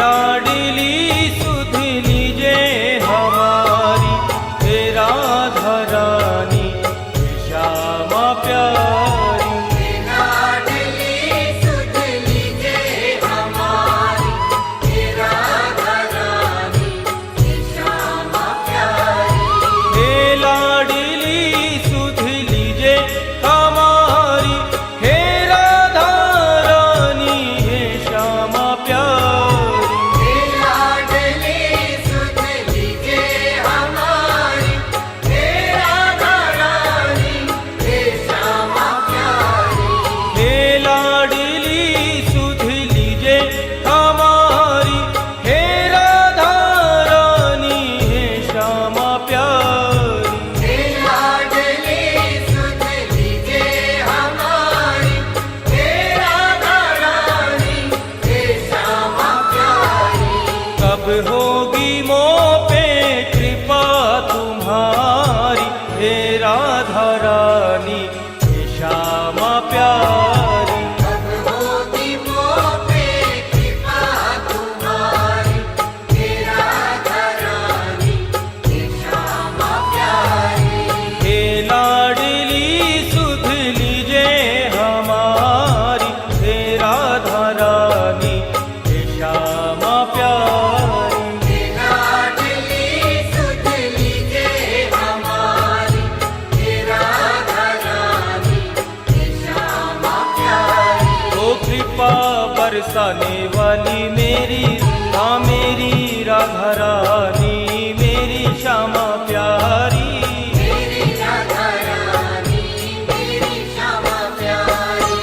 लाडली सुध लीजे हमारी, हे राधा रानी हे श्यामा प्यारी। हे लाडली सुध लीजे हमारी, हे राधा रानी हे श्यामा प्यारी। हे लाडली सुध लीजे हमारी, हे राधा रानी हे श्यामा प्यारी। हे लाडली सुध लीजे हमारी, हे राधा रानी हे श्यामा प्यारी। हे लाडली सुध लीजे हमारी, हे राधा रानी हे श्यामा प्यारी। हे लाडली सुध लीजे हमारी, हे राधा रानी हे श्यामा प्यारी। कब होगी मोह पे कृपा तुम्हारी, हे राधा रानी हे श्यामा प्यारी। कब होगी मोह पे कृपा तुम्हारी, हे राधा रानी हे श्यामा प्यारी। हे लाडली सुध लीजे हमारी, हे राधा रानी हे श्यामा प्यारी। हे लाडली सुध लीजे हमारी, हे राधा रानी हे श्यामा प्यारी। ओ कृपा बरसाने वाली मेरी मेरी राधा रानी मेरी श्यामा प्यारी। मेरी राधा रानी मेरी श्यामा प्यारी।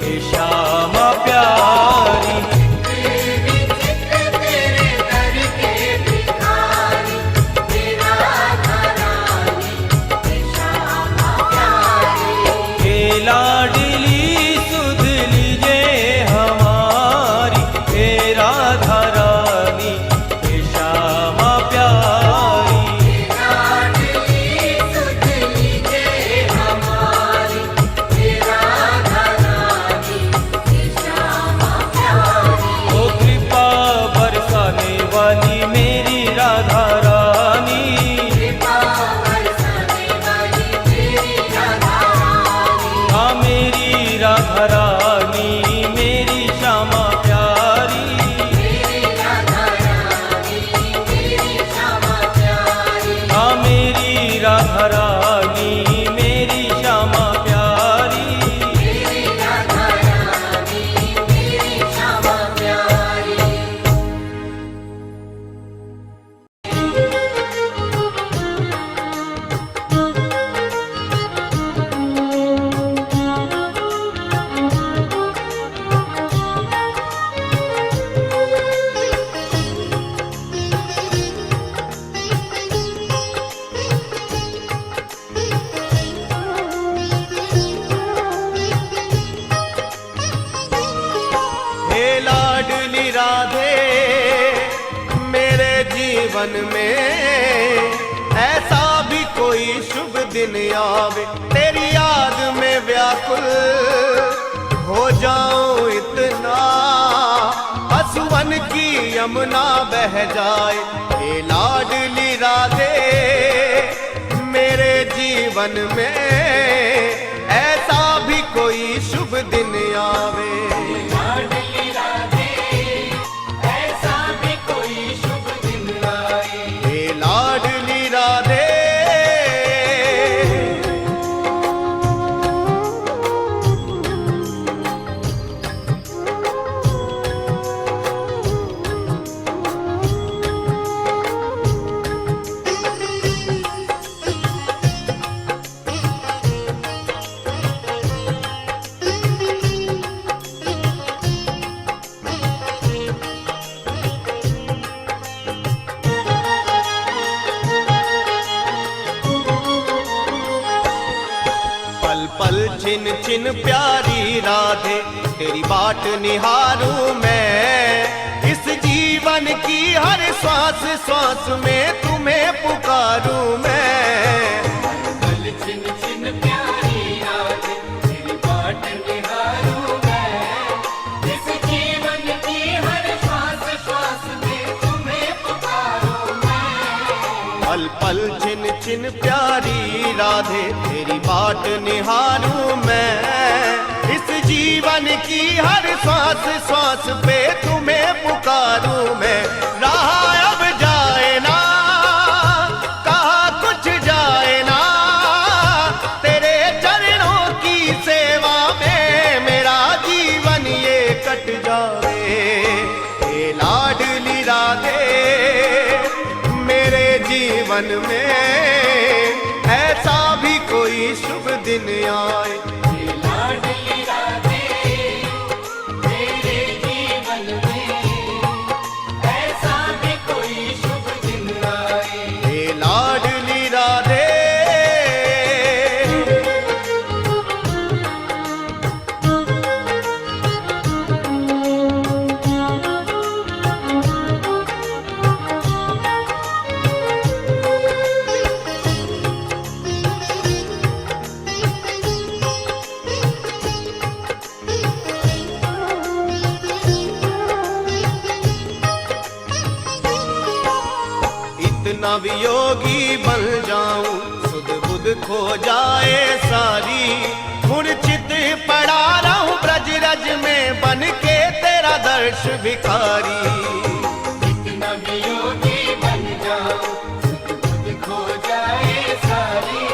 हे श्यामा प्यारी। विचित्र तेरे दर के भिखारी, हे राधा रानी, हे श्यामा प्यारी। हे लाडली सुध लीजे हमारी, हे राधा रानी, हे श्यामा प्यारी। लाडली सुध लीजे हमारी, हे राधा रानी, हे श्यामा प्यारी। ओ कृपा बरसाने वाली मेरी राधा रानी, कृपा बरसाने वाली तेरी राधा रानी, हाँ मेरी राधा रानी, मेरी श्यामा प्यारी। मेरी राधा रानी, मेरी श्यामा प्यारी। हाँ मेरी राधा रानी, मेरी श्यामा प्यारी। मेरी राधा रानी, मेरी श्यामा प्यारी। हे लाडली राधे मेरे जीवन में ऐसा भी कोई शुभ दिन आवे, तेरी याद में व्याकुल हो जाऊं इतना, असुवन की यमुना बह जाए। हे लाडली राधे मेरे जीवन में ऐसा भी कोई शुभ दिन आवे। हे लाडली राधे पल पल छिन छिन प्यारी राधे तेरी बाट निहारूं मैं, इस जीवन की हर श्वास श्वास में तुम्हें पुकारूं मैं। पल छिन छिन प्यारी राधे तेरी बाट निहारूं मैं, इस जीवन की हर श्वास श्वास में तुम्हें पुकारूं मैं। पल पल छिन छिन प्यारी राधे तेरी बाट निहारूं मैं, इस जीवन की हर श्वास श्वास पे तुम्हें पुकारूं मैं। रहा अब जाए ना, कहा कुछ जाए ना, तेरे चरणों की सेवा में मेरा जीवन ये कट जाए। हे लाडली राधे मेरे जीवन में ऐसा भी कोई शुभ दिन आए। लाडली राधे मेरे जीवन में ऐसा भी कोई शुभ दिन आए। हे लाडली राधे इतना वियोगी बन जाऊं सुध बुध खो जाए सारी, मूर्छित पड़ा रहूं ब्रज रज में बन के तेरा दर्श भिखारी। इतना वियोगी बन जाऊं सुध खो जाए सारी,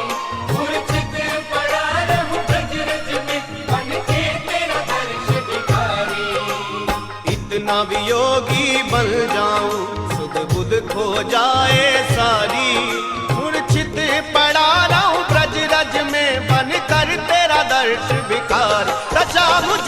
मूर्छित पड़ा रहूं ब्रज रज में बन के तेरा दर्श भिखारी। इतना वियोगी बन जाऊं सुध बुध खो जाए सारी, मूर्छित पड़ा रहूं ब्रज रज में बन कर तेरा दर्श भिखारी। रचा मुझ